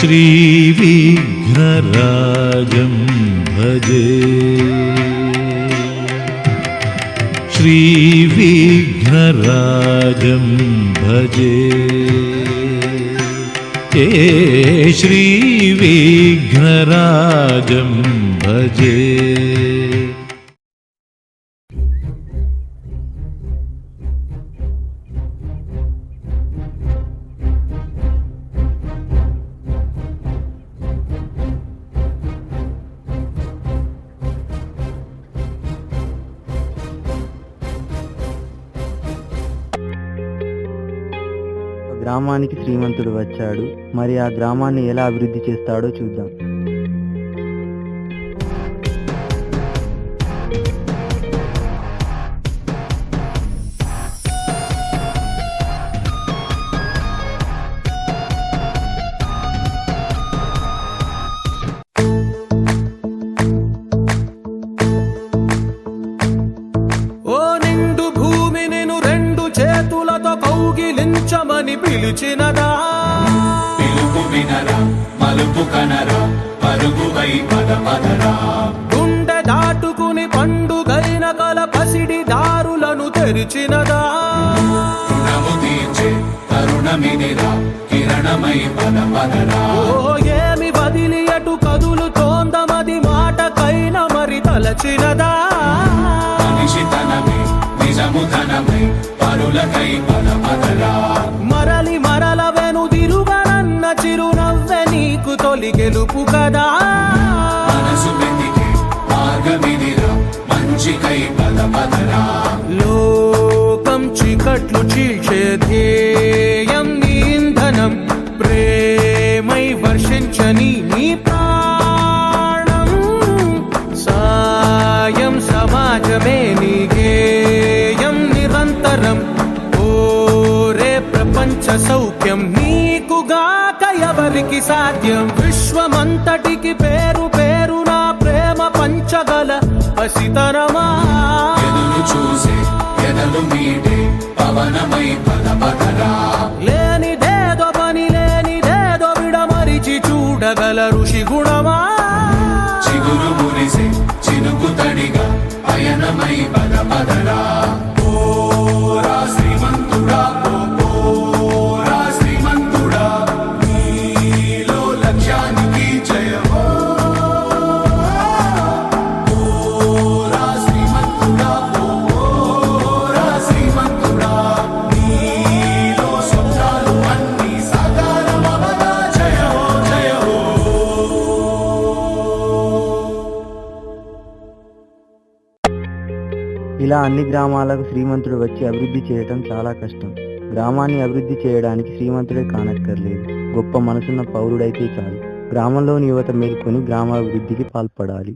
श्रीविघ्नराजं भजे श्रीविघ्नराजं भजे श्रीविघ्नराजं भजे। గ్రామానికి శ్రీమంతుడు వచ్చాడు. మరి ఆ గ్రామాన్ని ఎలా అభివృద్ధి చేస్తాడో చూద్దాం. కౌగిలించమని పిలిచినదా, పిలుపు వినరా మలుపు కనరా పరుగువై పదపదరా, గుండె దాటుకుని పండుగైన కల పసిడి దారులను తెరిచినదా, రుణము తీర్చే తరుణమినిరా కిరణమై పదపదరా. ఓ ఏమి వదిలి అటు కదులుతోందమది మాటకైన మరి తలచినదా, మనిషితనమే నిజముధనమై పరులకై పదపదరా. మరలి మరల వెనుదిరుగనన్న చిరునవ్వె నీకు తొలి గెలుపు కదా, మనసు వెతికే మార్గమిదిరా మంచికై పదపదరా. లోకం చీకట్లు చీల్చే ధ్యేయం నీ ఇంధనం, ప్రేమై వర్షించని నీ ప్రాణం, సాయం సమాజమే నీ గేయం నిరంతరం. ఓరే ప్రపంచ సౌఖ్యం నీకుగాక ఎవరికి సాధ్యం, విశ్వమంతటికి పేరు పేరు నా ప్రేమ పంచగల పసితనమా, ఎదురు చూసే ఎదలు మీటే పవనమై పదపదరా. లేనిదేదో పని లేనిదేదో విడమరిచి చూడగల ఋషి గుణమా, చిగురు మురిసే చినుకు తడిగా పయనమై పదపదరా. ఓరా శ్రీమంతుడా ఓరా శ్రీమంతుడా, నీలో లక్ష్యానికి జయమో. ఓరా శ్రీమంతుడా ఓరా శ్రీమంతుడా, నీలో స్వప్నాలు అన్ని సాకారమవగా జయమో జయమో. ఇలా అన్ని గ్రామాలకు శ్రీమంతుడు వచ్చి అభివృద్ధి చేయటం చాలా కష్టం. గ్రామాన్ని అభివృద్ధి చేయడానికి శ్రీమంతుడే కానక్కర్లేదు, గొప్ప మనసున్న పౌరుడైతే చాలు. గ్రామంలోని యువత మేల్కొని గ్రామాభివృద్ధికి పాల్పడాలి.